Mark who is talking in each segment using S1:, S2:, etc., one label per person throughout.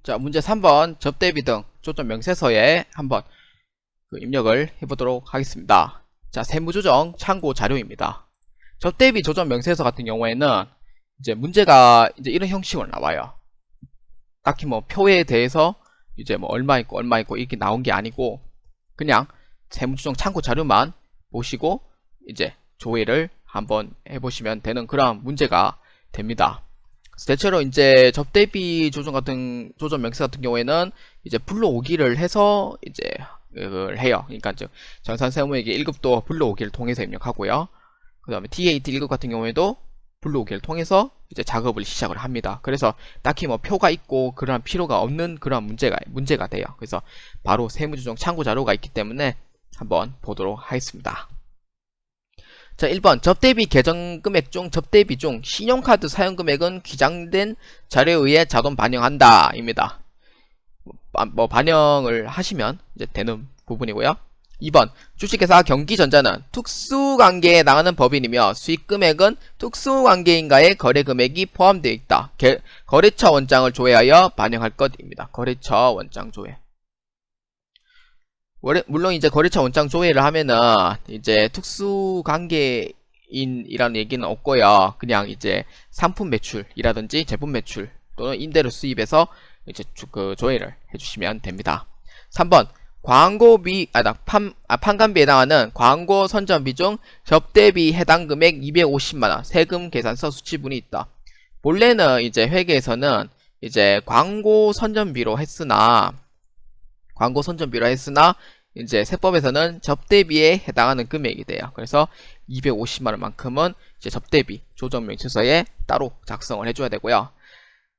S1: 자, 문제 3번 접대비 등 조정 명세서에 한번 입력을 해보도록 하겠습니다. 자, 세무조정 참고 자료입니다. 접대비 조정 명세서 같은 경우에는 이제 문제가 이제 이런 형식으로 나와요. 딱히 뭐 표에 대해서 이제 뭐 얼마 있고 이렇게 나온 게 아니고 그냥 세무조정 참고 자료만 보시고 이제 조회를 한번 해보시면 되는 그런 문제가 됩니다. 대체로 이제 접대비 조정 명세 같은 경우에는 이제 불러오기를 해서 이제 그걸 해요. 그러니까 정산세무회계 1급도 불러오기를 통해서 입력하고요. 그 다음에 TAT 1급 같은 경우에도 불러오기를 통해서 이제 작업을 시작을 합니다. 그래서 딱히 뭐 표가 있고 그런 필요가 없는 그런 문제가 돼요. 그래서 바로 세무조정 참고 자료가 있기 때문에 한번 보도록 하겠습니다. 자, 1번 접대비 계정 금액 중 접대비 중 신용카드 사용 금액은 기장된 자료에 의해 자동 반영한다 입니다. 뭐 반영을 하시면 이제 되는 부분이고요. 2번 주식회사 경기전자는 특수관계에 해당하는 법인이며 수익금액은 특수관계인과의 거래금액이 포함되어 있다. 거래처 원장을 조회하여 반영할 것입니다. 거래처 원장 조회. 물론 이제 거래처 원장 조회를 하면은 이제 특수관계인이라는 얘기는 없고요. 그냥 이제 상품 매출이라든지 제품 매출 또는 임대료 수입에서 이제 그 조회를 해주시면 됩니다. 3번 광고비 판관비에 해당하는 광고 선전비 중 접대비 해당 금액 250만원 세금 계산서 수치분이 있다. 본래는 이제 회계에서는 이제 광고 선전비로 했으나 이제 세법에서는 접대비에 해당하는 금액이 돼요. 그래서 250만원만큼은 이제 접대비 조정 명세서에 따로 작성을 해줘야 되고요.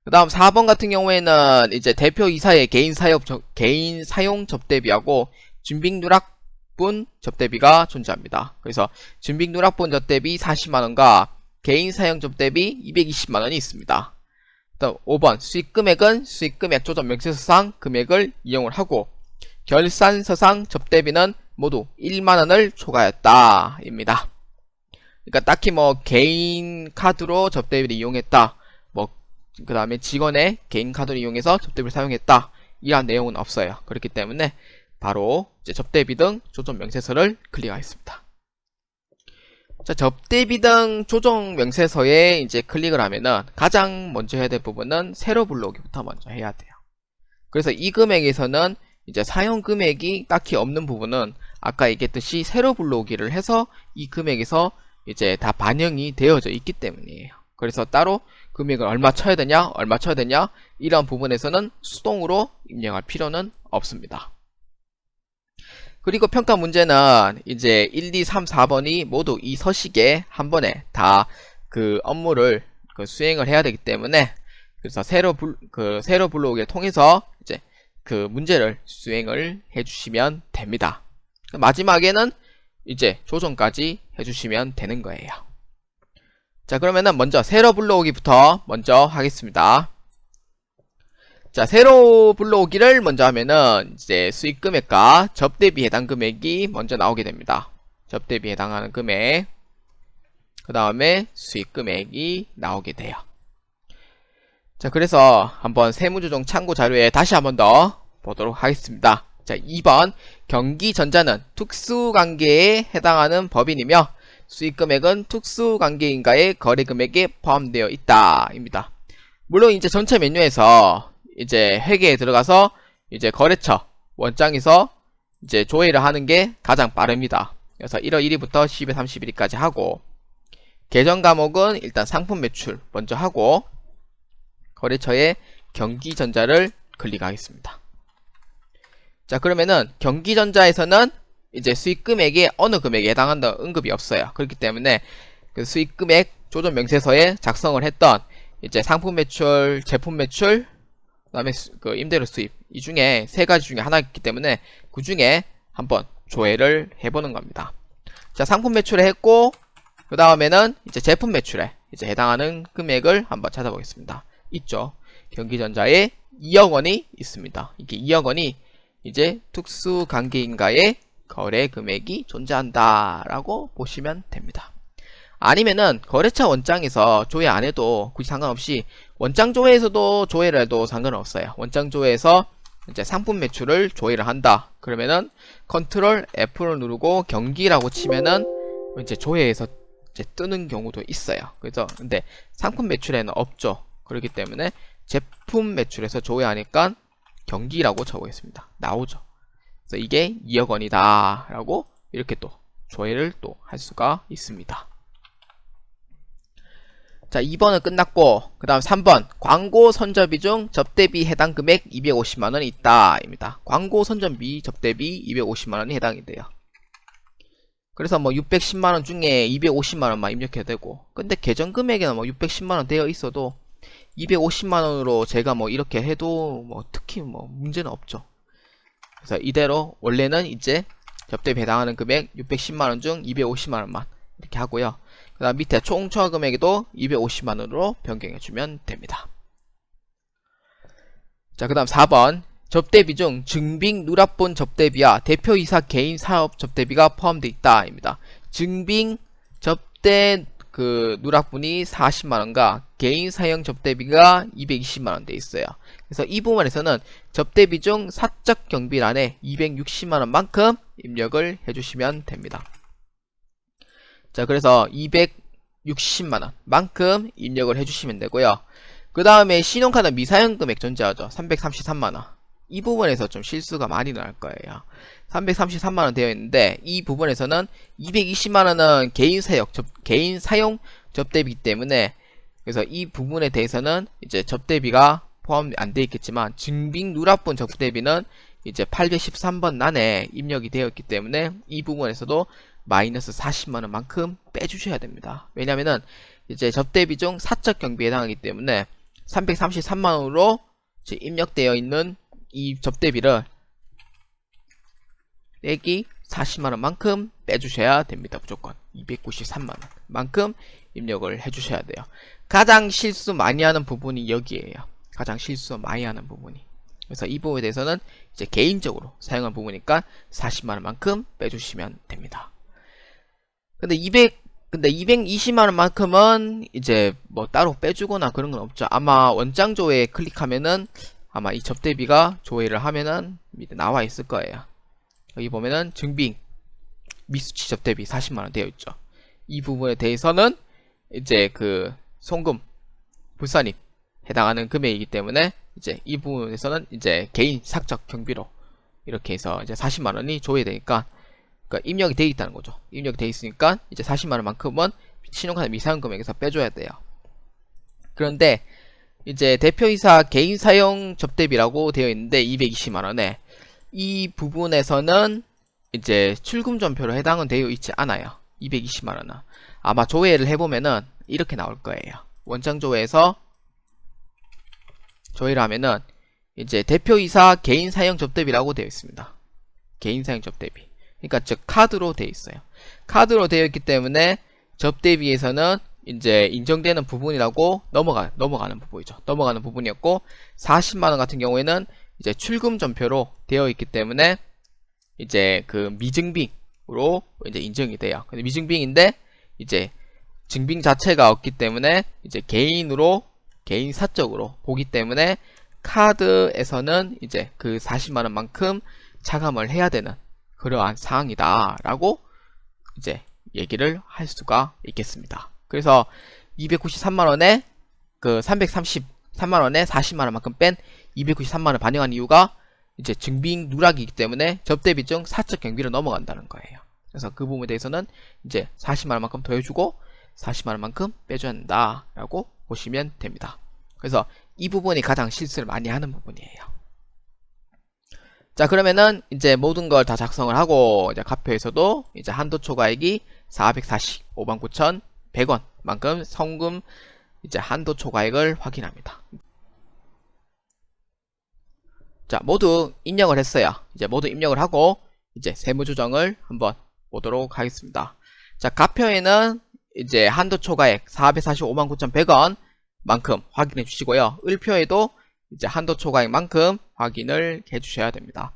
S1: 그 다음 4번 같은 경우에는 이제 대표이사의 개인 사용 접대비하고 준빅누락분 접대비가 존재합니다. 그래서 준빅누락분 접대비 40만원과 개인 사용 접대비 220만원이 있습니다. 또 5번 수익금액은 수익금액 조정 명세서상 금액을 이용을 하고 결산서상 접대비는 모두 1만원을 초과하였다 입니다. 그러니까 딱히 뭐 개인 카드로 접대비를 이용했다, 그 다음에 직원의 개인 카드를 이용해서 접대비를 사용했다, 이러한 내용은 없어요. 그렇기 때문에 바로 이제 접대비 등 조정 명세서를 클릭하겠습니다. 자, 접대비 등 조정 명세서에 이제 클릭을 하면은 가장 먼저 해야 될 부분은 세로 불러오기부터 먼저 해야 돼요. 그래서 이 금액에서는 이제 사용 금액이 딱히 없는 부분은 아까 얘기했듯이 세로 불러오기를 해서 이 금액에서 이제 다 반영이 되어져 있기 때문이에요. 그래서 따로 금액을 얼마 쳐야 되냐 이런 부분에서는 수동으로 입력할 필요는 없습니다. 그리고 평가 문제는 이제 1, 2, 3, 4번이 모두 이 서식에 한 번에 다 그 업무를 수행을 해야 되기 때문에 그래서 세로 불러오기를 통해서 이제 그 문제를 수행을 해주시면 됩니다. 마지막에는 이제 조정까지 해주시면 되는 거예요. 자, 그러면은 먼저 세로 불러오기부터 먼저 하겠습니다. 자, 세로 불러오기를 먼저 하면은 이제 수익금액과 접대비 해당 금액이 먼저 나오게 됩니다. 접대비 해당하는 금액, 그 다음에 수익금액이 나오게 돼요. 자, 그래서 한번 세무조정 참고 자료에 다시 한번 더 보도록 하겠습니다. 자, 2번 경기전자는 특수관계에 해당하는 법인이며 수익금액은 특수관계인과의 거래금액에 포함되어 있다 입니다. 물론 이제 전체 메뉴에서 이제 회계에 들어가서 이제 거래처 원장에서 이제 조회를 하는 게 가장 빠릅니다. 그래서 1월 1일부터 12월 31일까지 하고, 계정 과목은 일단 상품 매출 먼저 하고 거래처에 경기전자를 클릭하겠습니다. 자, 그러면은 경기전자에서는 이제 수익금액이 어느 금액에 해당한다 언급이 없어요. 그렇기 때문에 그 수익금액 조정 명세서에 작성을 했던 이제 상품 매출, 제품 매출, 그 다음에 그 임대료 수입, 이 중에 세 가지 중에 하나이기 때문에 그 중에 한번 조회를 해보는 겁니다. 자, 상품 매출에 했고, 그 다음에는 이제 제품 매출에 이제 해당하는 금액을 한번 찾아보겠습니다. 있죠. 경기전자에 2억 원이 있습니다. 이게 2억 원이 이제 특수관계인과의 거래 금액이 존재한다 라고 보시면 됩니다. 아니면은 거래처 원장에서 조회 안 해도 굳이 상관없이 원장 조회에서도 조회를 해도 상관은 없어요. 원장 조회에서 이제 상품 매출을 조회를 한다. 그러면은 컨트롤 F를 누르고 경기라고 치면은 이제 조회에서 이제 뜨는 경우도 있어요. 그래서 근데 상품 매출에는 없죠. 그렇기 때문에 제품 매출에서 조회하니까 경기라고 적어있습니다. 나오죠. 그래서 이게 2억 원이다 라고 이렇게 또 조회를 또 할 수가 있습니다. 자, 2번은 끝났고 그 다음 3번 광고 선전비 중 접대비 해당 금액 250만원이 있다 입니다. 광고 선전비 접대비 250만원이 해당이 돼요. 그래서 뭐 610만원 중에 250만원만 입력해도 되고, 근데 계정 금액에는 뭐 610만원 되어 있어도 250만원으로 제가 뭐 이렇게 해도 뭐 특히 뭐 문제는 없죠. 그래서 이대로 원래는 이제 접대비 해당하는 금액 610만원 중 250만원만 이렇게 하고요. 그 다음 밑에 총 초과 금액에도 250만원으로 변경해주면 됩니다. 자, 그 다음 4번 접대비 중 증빙 누락본 접대비와 대표이사 개인 사업 접대비가 포함되어 있다 입니다. 증빙 접대 그 누락분이 40만원과 개인 사용 접대비가 220만원 돼 있어요. 그래서 이 부분에서는 접대비 중 사적 경비란에 260만원만큼 입력을 해주시면 됩니다. 자, 그래서 260만원 만큼 입력을 해주시면 되고요. 그 다음에 신용카드 미사용 금액 존재하죠. 333만원. 이 부분에서 좀 실수가 많이 날 거예요. 333만원 되어 있는데 이 부분에서는 220만원은 개인 사용 접대비이기 때문에, 그래서 이 부분에 대해서는 이제 접대비가 포함 안 되어 있겠지만 증빙 누락본 접대비는 이제 813번 란에 입력이 되어 있기 때문에 이 부분에서도 마이너스 40만원 만큼 빼주셔야 됩니다. 왜냐면은 이제 접대비 중 사적 경비에 해당하기 때문에 333만원으로 입력되어 있는 이 접대비를 빼기 40만원 만큼 빼주셔야 됩니다. 무조건 293만원 만큼 입력을 해주셔야 돼요. 가장 실수 많이 하는 부분이 여기에요. 가장 실수 많이 하는 부분이. 그래서 이 부분에 대해서는 이제 개인적으로 사용한 부분이니까 40만원 만큼 빼주시면 됩니다. 근데 220만원 만큼은 이제 뭐 따로 빼주거나 그런 건 없죠. 아마 원장 조회에 클릭하면은 아마 이 접대비가 조회를 하면은 밑에 나와 있을 거예요. 여기 보면은 증빙 미수치 접대비 40만원 되어 있죠. 이 부분에 대해서는 이제 그 송금 불산입 해당하는 금액이기 때문에 이제 이 부분에서는 이제 개인 사적 경비로 이렇게 해서 이제 40만원이 조회되니까, 그러니까 입력이 되어 있다는 거죠. 입력이 되어 있으니까 이제 40만원 만큼은 신용카드 미사용 금액에서 빼줘야 돼요. 그런데 이제 대표이사 개인 사용 접대비라고 되어 있는데 220만원에 이 부분에서는 이제 출금 전표로 해당은 되어 있지 않아요. 220만원은 아마 조회를 해보면은 이렇게 나올 거예요. 원장 조회에서 조회를 하면은 이제 대표이사 개인 사용 접대비라고 되어 있습니다. 개인 사용 접대비. 그러니까 즉 카드로 되어 있어요. 카드로 되어 있기 때문에 접대비에서는 이제 인정되는 부분이라고 넘어가는 부분이죠. 넘어가는 부분이었고, 40만원 같은 경우에는 이제 출금 전표로 되어 있기 때문에 이제 그 미증빙으로 이제 인정이 돼요. 근데 미증빙인데 이제 증빙 자체가 없기 때문에 이제 개인 사적으로 보기 때문에 카드에서는 이제 그 40만원 만큼 차감을 해야 되는 그러한 사항이다 라고 이제 얘기를 할 수가 있겠습니다. 그래서 293만원에 그 333만원에 40만원만큼 뺀 293만원 반영한 이유가 이제 증빙 누락이기 때문에 접대비 중 사적 경비로 넘어간다는 거예요. 그래서 그 부분에 대해서는 이제 40만원만큼 더해주고 40만원만큼 빼줘야 한다 라고 보시면 됩니다. 그래서 이 부분이 가장 실수를 많이 하는 부분이에요. 자, 그러면은 이제 모든 걸 다 작성을 하고 이제 카페에서도 이제 한도 초과액이 445만 9,100원만큼 성금 이제 한도 초과액을 확인합니다. 자, 모두 입력을 했어요. 이제 모두 입력을 하고 이제 세무 조정을 한번 보도록 하겠습니다. 자, 가표에는 이제 한도 초과액 445만 9,100원 만큼 확인해 주시고요. 을표에도 이제 한도 초과액만큼 확인을 해 주셔야 됩니다.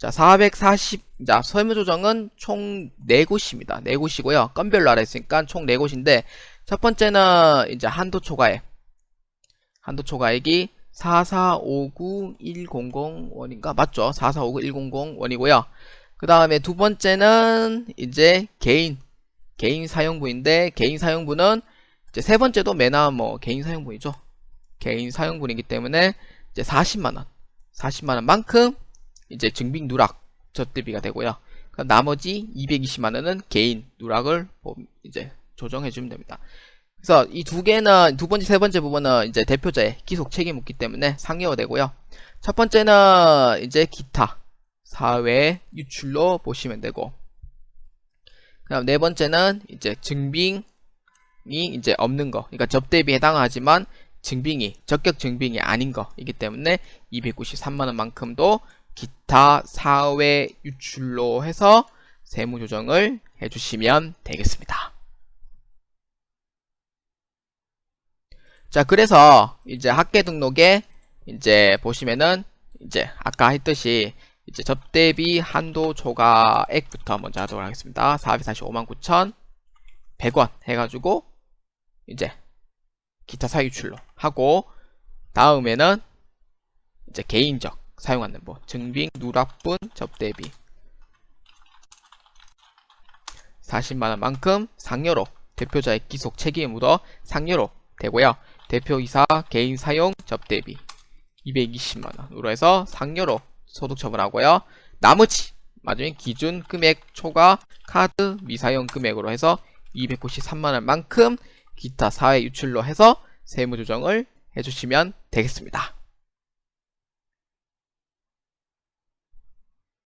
S1: 자, 440, 자, 세무조정은 총 4곳입니다. 4곳이고요. 건별로 알아 있으니까 총 4곳인데, 첫 번째는 이제 한도 초과액. 한도 초과액이 4459100원인가? 맞죠? 4459100원이고요. 그 다음에 두 번째는 이제 개인 사용부인데, 개인 사용부는 이제 세 번째도 매나 뭐 개인 사용분이죠. 개인 사용분이기 때문에 이제 40만원만큼 이제 증빙 누락 접대비가 되고요. 그럼 나머지 220만원은 개인 누락을 이제 조정해주면 됩니다. 그래서 이 두 개는 두 번째, 세 번째 부분은 이제 대표자의 기속 책임 묻기 때문에 상여되고요. 첫 번째는 이제 기타 사회 유출로 보시면 되고, 그다음 네 번째는 이제 증빙이 이제 없는 거, 그러니까 접대비에 해당하지만 증빙이 적격 증빙이 아닌 거이기 때문에 293만원만큼도 기타 사회 유출로 해서 세무조정을 해주시면 되겠습니다. 자, 그래서 이제 학계 등록에 이제 보시면은 이제 아까 했듯이 이제 접대비 한도 초과액부터 먼저 하도록 하겠습니다. 4459100원 해가지고 이제 기타 사유 유출로 하고, 다음에는 이제 개인적 사용하는 뭐 증빙 누락분 접대비 40만원만큼 상여로 대표자의 기속 책임에 묻어 상여로 되고요. 대표이사 개인 사용 접대비 220만원으로 해서 상여로 소득 처분하고요. 나머지 마지막 기준 금액 초과 카드 미사용 금액으로 해서 293만원만큼 기타 사회 유출로 해서 세무조정을 해주시면 되겠습니다.